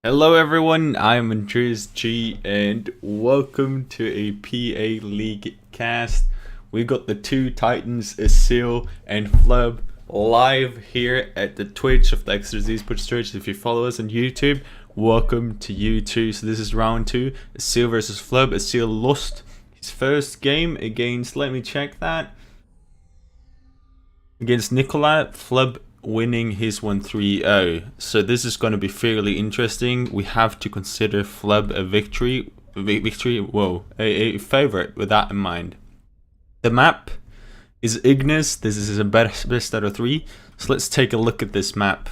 Hello everyone, I'm AndreasG and welcome to a PA League cast. We got the two titans, AsZeal and Flubb, live here at the Twitch of the eSports Twitch. If you follow us on YouTube, welcome to you too. So this is round 2, AsZeal versus Flubb. AsZeal lost his first game against, let me check that, against Nicola. Flubb winning his one 3-0. So this is going to be fairly interesting. We have to consider Flubb a a favorite with that in mind. The map is Ignis. This is a best out of 3. So let's take a look at this map.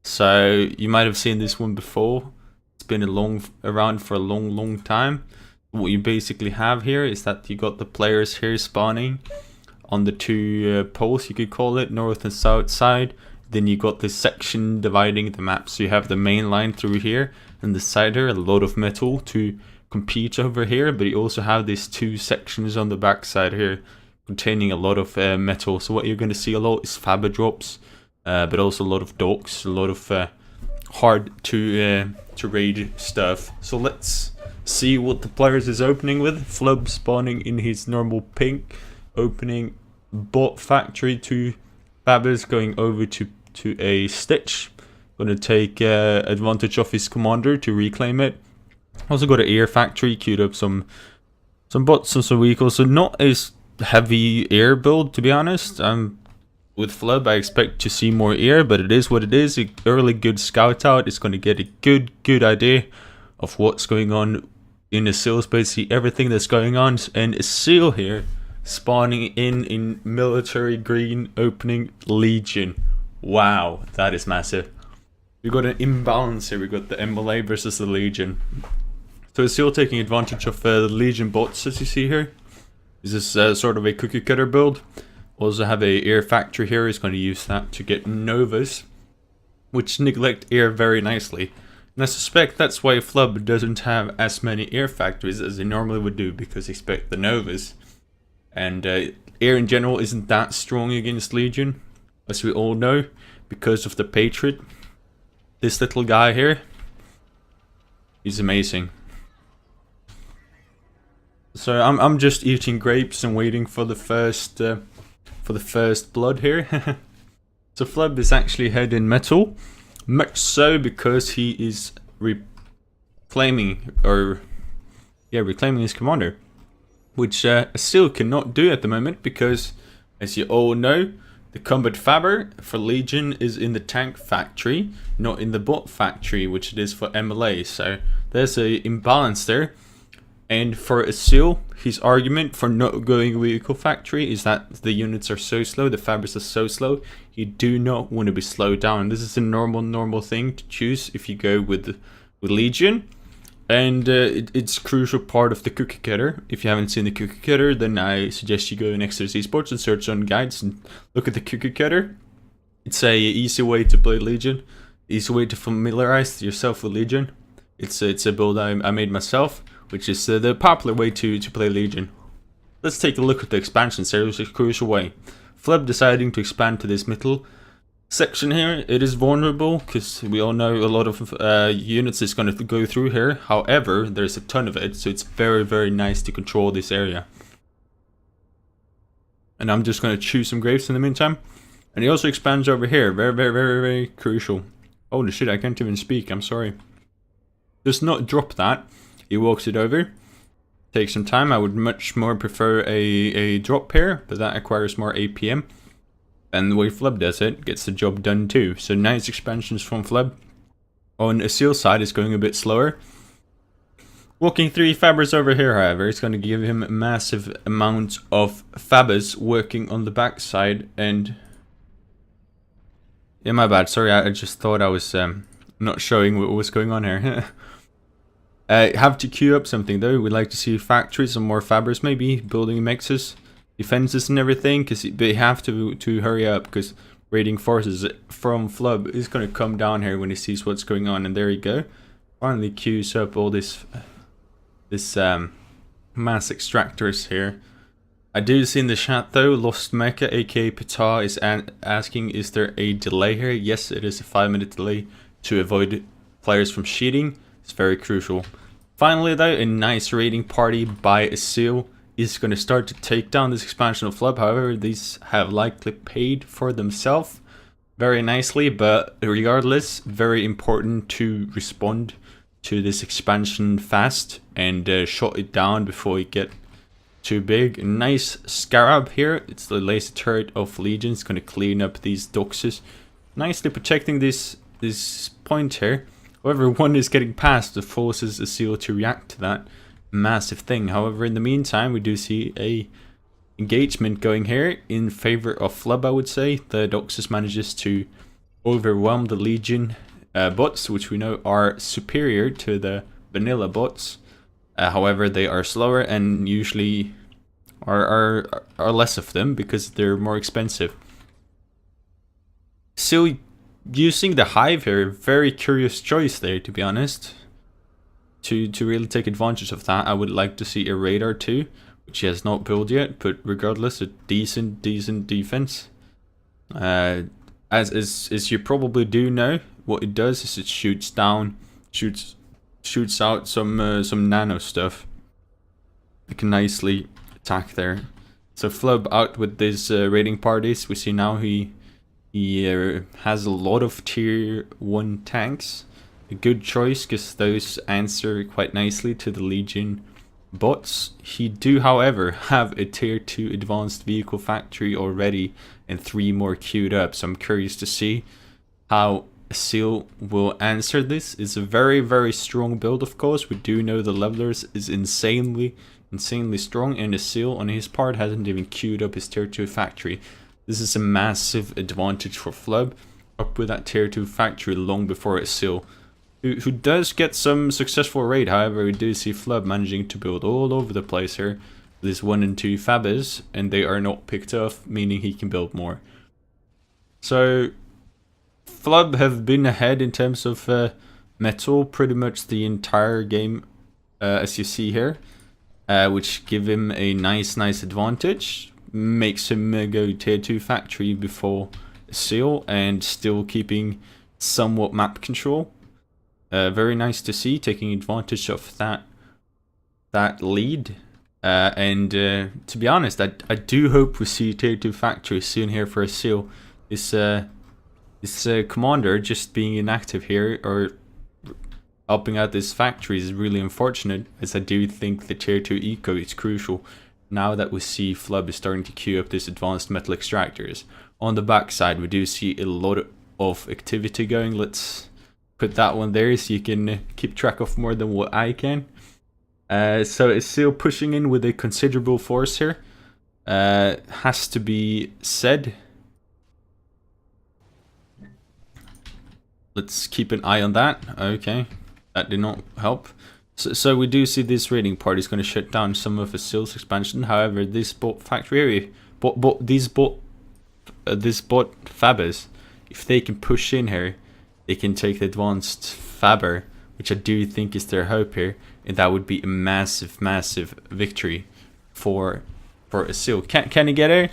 So you might have seen this one before. It's been around for a long time. What you basically have here is that you got the players here spawning on the two poles, you could call it, north and south side. Then you got this section dividing the map. So you have the main line through here and the side here, a lot of metal to compete over here, but you also have these two sections on the back side here containing a lot of metal. So what you're going to see a lot is faber drops, but also a lot of docks, a lot of hard to raid stuff. So let's see what the players is opening with. Flubb spawning in his normal pink, opening bot factory to Fabers, going over to a Stitch. Gonna take advantage of his commander to reclaim it. Also got an air factory, queued up some bots and some vehicles. So not as heavy air build, to be honest. With Flubb I expect to see more air, but it is what it is. A early good scout out is gonna get a good idea of what's going on in AsZeal, basically everything that's going on. And AsZeal here spawning in military green, opening Legion. Wow, that is massive. We got an imbalance here. We got the MLA versus the Legion. So AsZeal taking advantage of the Legion bots, as you see here. This is sort of a cookie cutter build. Also have a air factory here. He's going to use that to get Novas, which neglect air very nicely. And I suspect that's why Flubb doesn't have as many air factories as he normally would do, because he expect the Novas. And air in general isn't that strong against Legion, as we all know, because of the Patriot. This little guy here, he's amazing. So I'm just eating grapes and waiting for the first blood here. So Flubb is actually head in metal, much so because he is reclaiming his commander, which AsZeal cannot do at the moment because, as you all know, the combat faber for Legion is in the tank factory, not in the bot factory, which it is for MLA. So there's a imbalance there. And for AsZeal, his argument for not going vehicle factory is that the units are so slow, the fabers are so slow, you do not want to be slowed down. This is a normal thing to choose if you go with Legion. And it's a crucial part of the cookie cutter. If you haven't seen the cookie cutter, then I suggest you go next to eSports and search on guides and look at the cookie cutter. It's a easy way to play Legion, easy way to familiarize yourself with Legion. It's a build I made myself, which is the popular way to play Legion. Let's take a look at the expansion series, a crucial way. Flubb deciding to expand to this middle section here. It is vulnerable because we all know a lot of units is going to go through here. However, there's a ton of it, so it's very nice to control this area. And I'm just going to choose some graves in the meantime. And he also expands over here. Very crucial. Holy shit, I can't even speak. I'm sorry. Does not drop that. He walks it over. Takes some time. I would much more prefer a drop here, but that acquires more APM. And the way Flubb does it, gets the job done too. So nice expansions from Flubb. On AsZeal side, is going a bit slower. Walking 3 fabers over here, however, it's going to give him a massive amount of fabers working on the backside. And yeah, my bad. Sorry, I just thought I was not showing what was going on here. Have to queue up something though. We'd like to see factories and more fabers, maybe building mixes, defenses and everything, because they have to hurry up, because raiding forces from Flubb is going to come down here when he sees what's going on. And there you go, finally queues up all this mass extractors here. I do see in the chat though, Lost Mecha aka Pata is asking, is there a delay here? Yes, it is a 5-minute delay to avoid players from cheating is very crucial. Finally though, a nice raiding party by AsZeal is going to start to take down this expansion of Flubb. However, these have likely paid for themselves very nicely, but regardless, very important to respond to this expansion fast and shut it down before it get too big. A nice scarab here. It's the laser turret of Legion. It's going to clean up these doxes, nicely protecting this point here. However, one is getting past, that forces AsZeal to react to that massive thing. However, in the meantime, we do see a engagement going here in favor of Flubb, I would say. The Doxus manages to overwhelm the Legion bots, which we know are superior to the vanilla bots. However, they are slower and usually are less of them because they're more expensive. So using the hive here, very curious choice there, to be honest. To really take advantage of that, I would like to see a radar too, which he has not built yet, but regardless, a decent defense. As you probably do know, what it does is it shoots out some nano stuff. It can nicely attack there. So Flubb out with these raiding parties. We see now he has a lot of tier 1 tanks. A good choice because those answer quite nicely to the Legion bots. He do, however, have a tier 2 advanced vehicle factory already and 3 more queued up. So I'm curious to see how AsZeal will answer this. It's a very strong build, of course. We do know the levelers is insanely strong, and AsZeal on his part hasn't even queued up his tier 2 factory. This is a massive advantage for Flubb, up with that tier 2 factory long before AsZeal, who does get some successful raid. However, we do see Flubb managing to build all over the place here. This 1 and 2 fabbers, and they are not picked off, meaning he can build more. So Flubb have been ahead in terms of metal pretty much the entire game, as you see here, which give him a nice advantage. Makes him go tier 2 factory before AsZeal and still keeping somewhat map control. Very nice to see, taking advantage of that lead. To be honest, I do hope we see tier 2 factory soon here for AsZeal. This commander just being inactive here or helping out this factory is really unfortunate, as I do think the tier 2 eco is crucial now that we see Flubb is starting to queue up this advanced metal extractors. On the backside, we do see a lot of activity going. Let's put that one there so you can keep track of more than what I can. So AsZeal pushing in with a considerable force here. Has to be said. Let's keep an eye on that. Okay, that did not help. So we do see this raiding party is going to shut down some of AsZeal's expansion. However, this bot factory, these bot fabbers, if they can push in here, they can take the advanced fabber, which I do think is their hope here, and that would be a massive victory for AsZeal. Can he get her?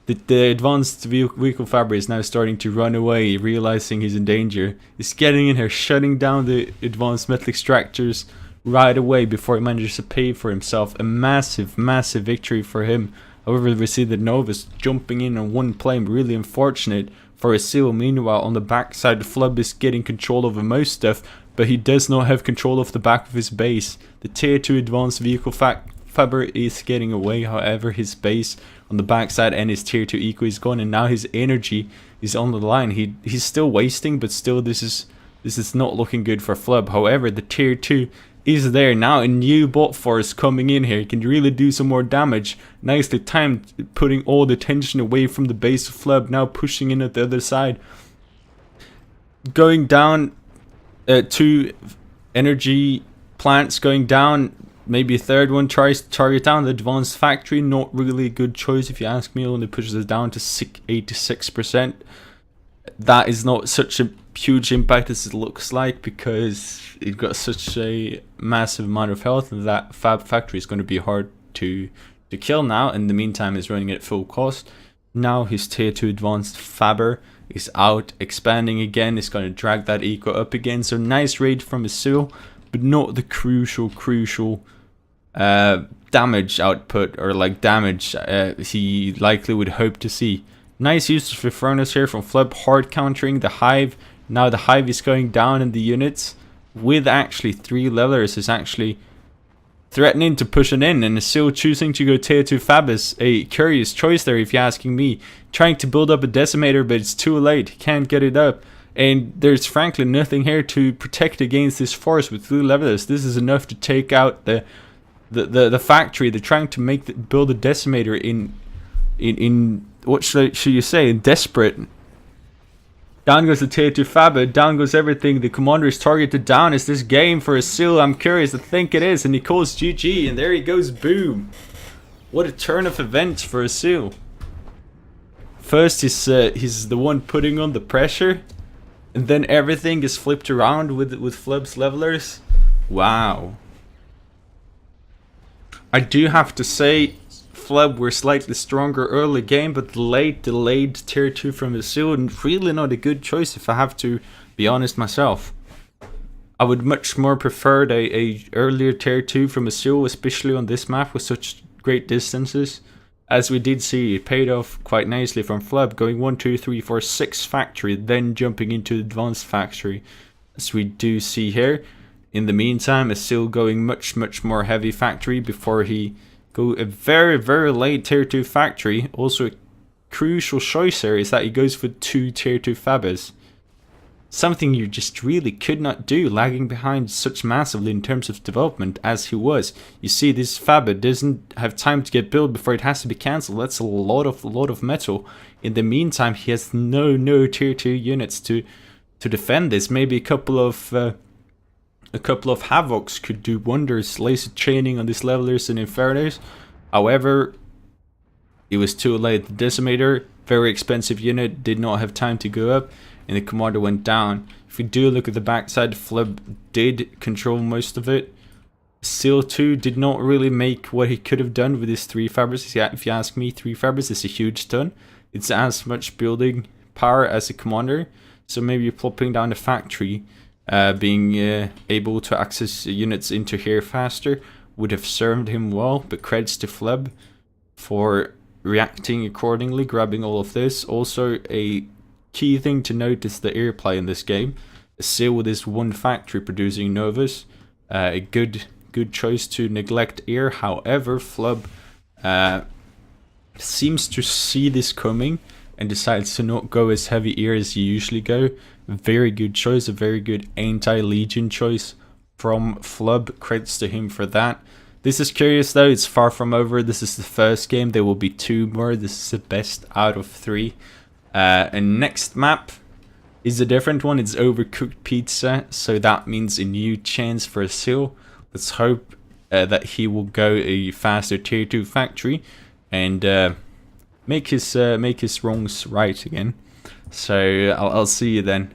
The advanced vehicle fabber is now starting to run away, realizing he's in danger. He's getting in here, shutting down the advanced metal extractors right away before he manages to pay for himself. A massive victory for him. However, we see the Novus jumping in on one plane, really unfortunate for AsZeal. Meanwhile, on the backside, Flubb is getting control over most stuff, but he does not have control of the back of his base. The tier 2 advanced vehicle fabber is getting away. However, his base on the backside and his tier 2 eco is gone, and now his energy is on the line. He's still wasting, but still this is not looking good for Flubb. However, the tier 2 is there now. A new bot force coming in here. He can really do some more damage. Nicely timed, putting all the tension away from the base of Flubb, now pushing in at the other side. Going down 2 energy plants going down. Maybe a third one tries to target down the advanced factory. Not really a good choice if you ask me. Only pushes it down to 86%. That is not such a huge impact as it looks like, because it got such a massive amount of health, and that fab factory is going to be hard to kill now. In the meantime, is running at full cost. Now his tier 2 advanced fabber is out expanding again. It's going to drag that eco up again. So nice raid from AsZeal, but not the crucial damage output, or like damage he likely would hope to see. Nice use of Infernos here from Flubb, hard countering the Hive. Now the Hive is going down in the units with actually 3 levelers is actually threatening to push it in, and is still choosing to go tier 2 Fab is a curious choice there if you're asking me. Trying to build up a Decimator, but it's too late, he can't get it up, and there's frankly nothing here to protect against this force with 3 levelers. This is enough to take out the factory. They're trying to build a Decimator in what should you say, desperate. Down goes the tier 2 Fab, down goes everything. The commander is targeted down. Is this game for AsZeal? I'm curious. I think it is, and he calls GG, and there he goes, boom. What a turn of events for AsZeal. First he's the one putting on the pressure, and then everything is flipped around with Flubb's levelers. Wow. I do have to say, Flubb were slightly stronger early game, but delayed tier 2 from AsZeal, and really not a good choice if I have to be honest myself. I would much more prefer a earlier tier 2 from AsZeal, especially on this map with such great distances. As we did see, it paid off quite nicely from Flubb, going 1, 2, 3, 4, 6 factory, then jumping into advanced factory, as we do see here. In the meantime, AsZeal going much more heavy factory before he go a very late tier 2 factory. Also a crucial choice here is that he goes for 2 tier 2 Fabbers. Something you just really could not do, lagging behind such massively in terms of development as he was. You see, this Fabber doesn't have time to get built before it has to be cancelled. That's a lot of metal. In the meantime, he has no tier 2 units to defend this. Maybe a couple of Havocs could do wonders, laser chaining on these levelers and Infernos. However, it was too late. The Decimator, very expensive unit, did not have time to go up, and the commander went down. If we do look at the backside, Flubb did control most of it. AsZeal 2 did not really make what he could have done with his 3 Fabbers. If you ask me, 3 Fabbers is a huge stun. It's as much building power as a commander, so maybe plopping down the factory, being able to access units into here faster would have served him well, but credits to Flubb for reacting accordingly, grabbing all of this. Also, a key thing to note is the airplay in this game. AsZeal with his 1 factory producing Novas, a good choice to neglect air. However, Flubb seems to see this coming and decides to not go as heavy air as you usually go. Very good choice, a very good anti-Legion choice from Flubb. Credits to him for that. This is curious though, it's far from over. This is the first game, there will be 2 more. This is the best out of 3. And next map is a different one. It's Overcooked Pizza, so that means a new chance for AsZeal. Let's hope that he will go a faster tier 2 factory and make his wrongs right again. So I'll see you then.